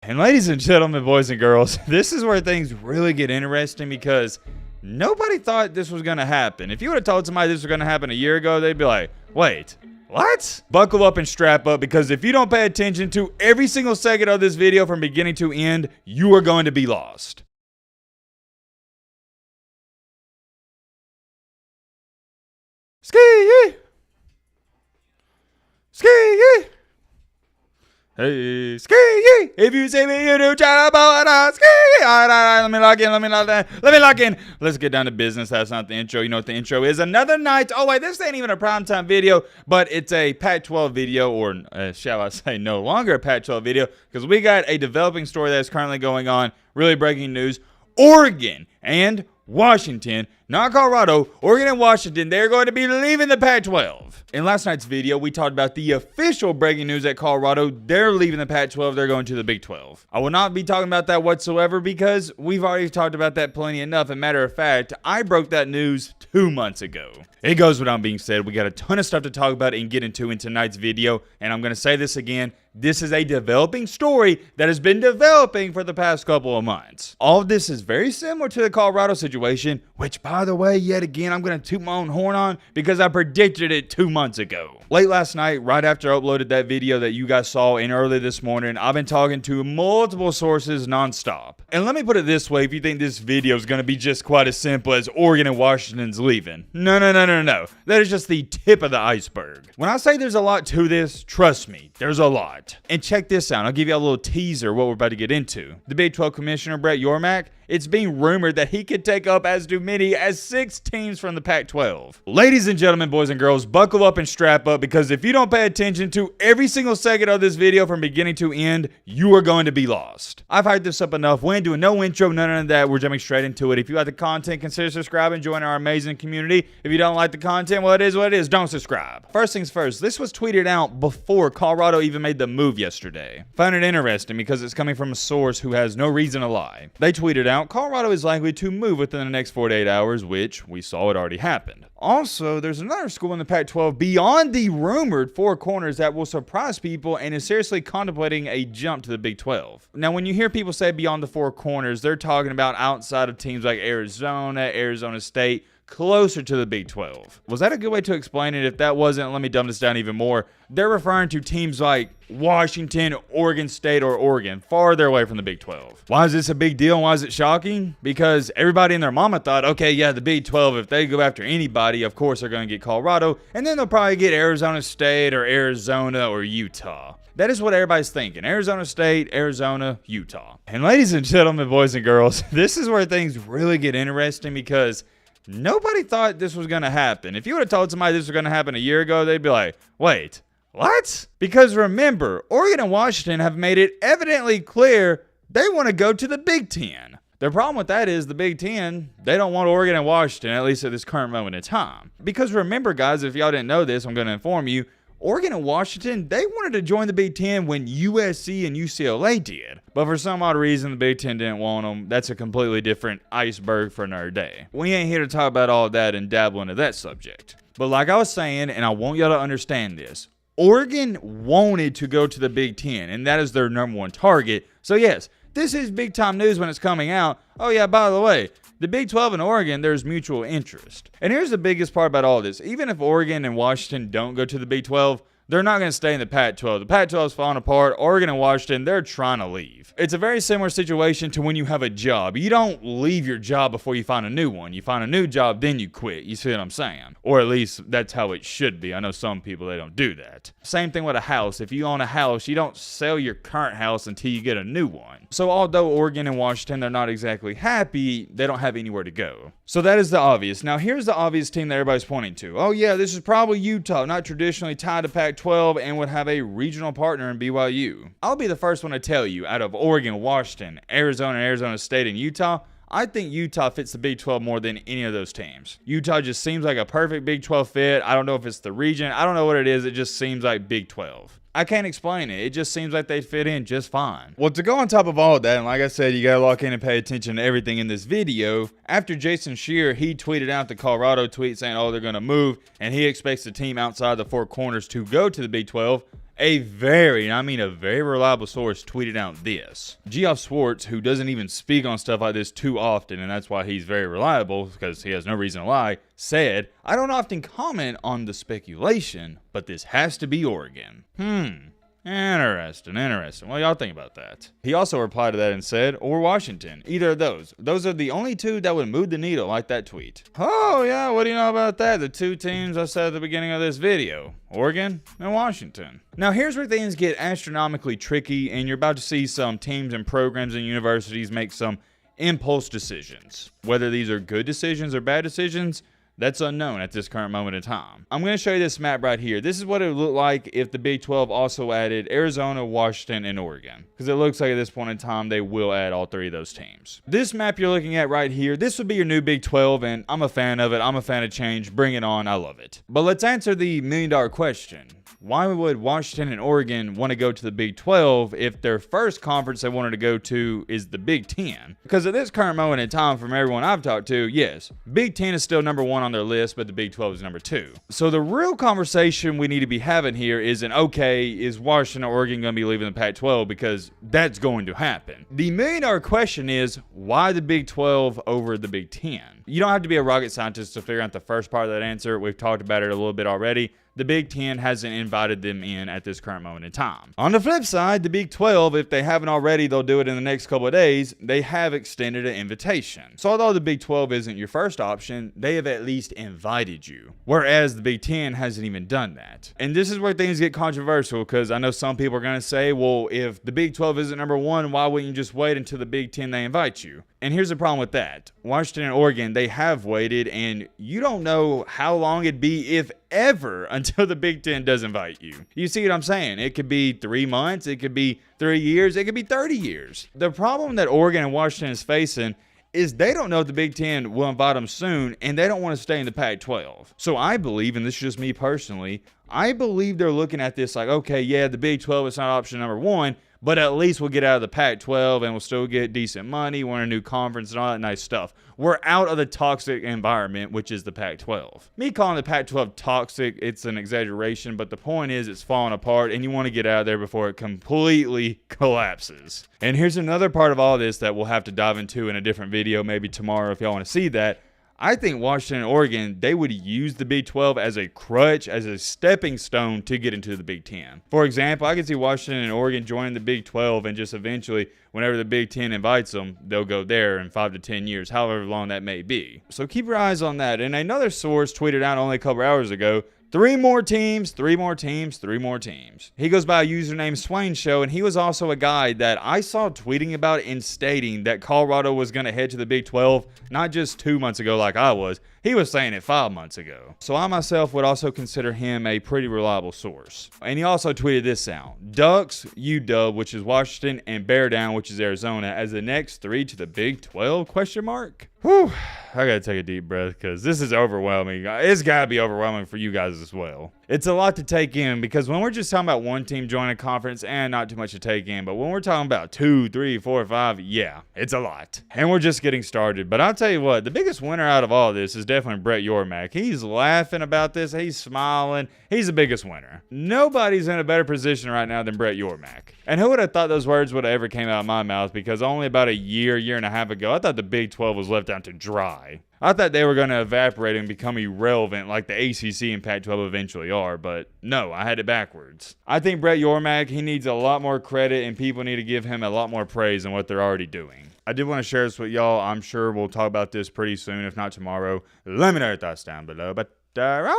And ladies and gentlemen, boys and girls, this is where things really get interesting because nobody thought this was going to happen. If you would have told somebody this was going to happen a year ago, they'd be like, wait, what? Buckle up and strap up, because if you don't pay attention to every single second of this video from beginning to end, you are going to be lost. Ski-yee! Ski-yee! Hey, ski-yee! If you see me, you do try to blow it out. Ski-yee! Alright, let me lock in. Let's get down to business. That's not the intro. You know what the intro is? Another night. Oh, wait, this ain't even a primetime video, but it's a Pac-12 video, or shall I say no longer a Pac-12 video, because we got a developing story that's currently going on. Really breaking news. Oregon and Washington, not Colorado, Oregon and Washington, they're going to be leaving the Pac-12. In last night's video, we talked about the official breaking news at Colorado. They're leaving the Pac-12. They're going to the Big 12. I will not be talking about that whatsoever because we've already talked about that plenty enough. As a matter of fact, I broke that news 2 months ago. It goes without being said, we got a ton of stuff to talk about and get into in tonight's video. And I'm going to say this again. This is a developing story that has been developing for the past couple of months. All of this is very similar to the Colorado situation, which, by the way, yet again, I'm going to toot my own horn on because I predicted it 2 months ago. Late last night, right after I uploaded that video that you guys saw, and early this morning, I've been talking to multiple sources nonstop. And let me put it this way, if you think this video is going to be just quite as simple as Oregon and Washington's leaving. No. That is just the tip of the iceberg. When I say there's a lot to this, trust me, there's a lot. And check this out. I'll give you a little teaser what we're about to get into. The Big 12 Commissioner, Brett Yormark, it's being rumored that he could take up as many as 6 teams from the Pac-12. Ladies and gentlemen, boys and girls, buckle up and strap up, because if you don't pay attention to every single second of this video from beginning to end, you are going to be lost. I've hyped this up enough. We ain't doing no intro, none of that. We're jumping straight into it. If you like the content, consider subscribing, join our amazing community. If you don't like the content, well, it is what it is. Don't subscribe. First things first, this was tweeted out before Colorado even made the move yesterday. Found it interesting because it's coming from a source who has no reason to lie. They tweeted out, Colorado is likely to move within the next 48 hours, which we saw it already happened. Also, there's another school in the Pac-12 beyond the rumored 4 corners that will surprise people and is seriously contemplating a jump to the Big 12. Now, when you hear people say beyond the 4 corners, they're talking about outside of teams like Arizona, Arizona State, closer to the Big 12. Was that a good way to explain it? If that wasn't, let me dumb this down even more. They're referring to teams like Washington, Oregon State, or Oregon, farther away from the Big 12. Why is this a big deal and why is it shocking? Because everybody and their mama thought, okay, yeah, the Big 12, if they go after anybody, of course they're going to get Colorado, and then they'll probably get Arizona State or Arizona or Utah. That is what everybody's thinking. Arizona State, Arizona, Utah. And ladies and gentlemen, boys and girls, this is where things really get interesting because nobody thought this was going to happen. If you would have told somebody this was going to happen a year ago, they'd be like, wait, what? Because remember, Oregon and Washington have made it evidently clear they want to go to the Big Ten. The problem with that is the Big Ten, they don't want Oregon and Washington, at least at this current moment in time. Because remember, guys, if y'all didn't know this, I'm going to inform you, Oregon and Washington, they wanted to join the Big Ten when USC and UCLA did. But for some odd reason, the Big Ten didn't want them. That's a completely different iceberg for another day. We ain't here to talk about all that and dabble into that subject. But like I was saying, and I want y'all to understand this, Oregon wanted to go to the Big Ten, and that is their #1 target. So yes, this is big time news when it's coming out. Oh yeah, by the way, the Big 12 and Oregon, there's mutual interest. And here's the biggest part about all this. Even if Oregon and Washington don't go to the Big 12, they're not going to stay in the Pac-12. The Pac-12 is falling apart. Oregon and Washington, they're trying to leave. It's a very similar situation to when you have a job. You don't leave your job before you find a new one. You find a new job, then you quit. You see what I'm saying? Or at least that's how it should be. I know some people, they don't do that. Same thing with a house. If you own a house, you don't sell your current house until you get a new one. So although Oregon and Washington, they're not exactly happy, they don't have anywhere to go. So that is the obvious. Now here's the obvious team that everybody's pointing to. Oh yeah, this is probably Utah, not traditionally tied to Pac-12 and would have a regional partner in BYU. I'll be the first one to tell you, out of Oregon, Washington, Arizona, Arizona State, and Utah, I think Utah fits the Big 12 more than any of those teams. Utah just seems like a perfect Big 12 fit. I don't know if it's the region. I don't know what it is. It just seems like Big 12. I can't explain it. It just seems like they fit in just fine. Well, to go on top of all of that, and like I said, you gotta lock in and pay attention to everything in this video. After Jason Scheer, he tweeted out the Colorado tweet saying, oh, they're gonna move, and he expects the team outside the 4 corners to go to the Big 12. A very, I mean a very reliable source tweeted out this. Geoff Schwartz, who doesn't even speak on stuff like this too often, and that's why he's very reliable, because he has no reason to lie, said, "I don't often comment on the speculation, but this has to be Oregon." Interesting. What y'all think about that? He also replied to that and said, or Washington. Either of those. Those are the only two that would move the needle like that tweet. Oh yeah, what do you know about that? The two teams I said at the beginning of this video. Oregon and Washington. Now here's where things get astronomically tricky, and you're about to see some teams and programs and universities make some impulse decisions. Whether these are good decisions or bad decisions, that's unknown at this current moment in time. I'm going to show you this map right here. This is what it would look like if the Big 12 also added Arizona, Washington, and Oregon. Because it looks like at this point in time, they will add all three of those teams. This map you're looking at right here, this would be your new Big 12, and I'm a fan of it. I'm a fan of change. Bring it on. I love it. But let's answer the million-dollar question. Why would Washington and Oregon want to go to the Big 12 if their first conference they wanted to go to is the Big 10? Because at this current moment in time, from everyone I've talked to, yes, Big 10 is still number one on their list, but the Big 12 is number two. So the real conversation we need to be having here isn't, okay, is Washington or Oregon going to be leaving the Pac-12? Because that's going to happen. The million-dollar question is, why the Big 12 over the Big 10? You don't have to be a rocket scientist to figure out the first part of that answer. We've talked about it a little bit already. The Big 10 hasn't invited them in at this current moment in time. On the flip side, the Big 12, if they haven't already, they'll do it in the next couple of days. They have extended an invitation. So although the Big 12 isn't your first option, they have at least invited you. Whereas the Big 10 hasn't even done that. And this is where things get controversial, because I know some people are going to say, well, if the Big 12 isn't number one, why wouldn't you just wait until the Big 10 they invite you? And here's the problem with that. Washington and Oregon, they have waited, and you don't know how long it'd be, if ever, until the Big 10 does invite you. You see what I'm saying? It could be 3 months, it could be 3 years, it could be 30 years. The problem that Oregon and Washington is facing is they don't know if the Big 10 will invite them soon, and they don't want to stay in the Pac-12. So I believe, and this is just me personally, I believe they're looking at this like, okay, yeah, the Big 12 is not option number one, but at least we'll get out of the Pac-12 and we'll still get decent money. We're in a new conference and all that nice stuff. We're out of the toxic environment, which is the Pac-12. Me calling the Pac-12 toxic, it's an exaggeration, but the point is it's falling apart and you want to get out of there before it completely collapses. And here's another part of all this that we'll have to dive into in a different video, maybe tomorrow if y'all want to see that. I think Washington and Oregon, they would use the Big 12 as a crutch, as a stepping stone to get into the Big 10. For example, I can see Washington and Oregon joining the Big 12 and just eventually, whenever the Big 10 invites them, they'll go there in 5 to 10 years, however long that may be. So keep your eyes on that. And another source tweeted out only a couple hours ago, 3 more teams, 3 more teams, 3 more teams. He goes by a username Swain Show, and he was also a guy that I saw tweeting about and stating that Colorado was going to head to the Big 12, not just 2 months ago like I was. He was saying it 5 months ago. So I myself would also consider him a pretty reliable source. And he also tweeted this out. Ducks, UW, which is Washington, and Bear Down, which is Arizona, as the next 3 to the Big 12, question mark? Whew, I gotta take a deep breath because this is overwhelming. It's gotta be overwhelming for you guys as well. It's a lot to take in because when we're just talking about one team joining a conference, and not too much to take in, but when we're talking about 2, 3, 4, 5, yeah, it's a lot. And we're just getting started. But I'll tell you what, the biggest winner out of all this is definitely Brett Yormark. He's laughing about this. He's smiling. He's the biggest winner. Nobody's in a better position right now than Brett Yormark. And who would have thought those words would have ever came out of my mouth? Because only about a year and a half ago, I thought the Big 12 was left out to dry. I thought they were going to evaporate and become irrelevant like the ACC and Pac-12 eventually are, but no, I had it backwards. I think Brett Yormark, he needs a lot more credit, and people need to give him a lot more praise than what they're already doing. I did want to share this with y'all. I'm sure we'll talk about this pretty soon, if not tomorrow. Let me know your thoughts down below, but remember,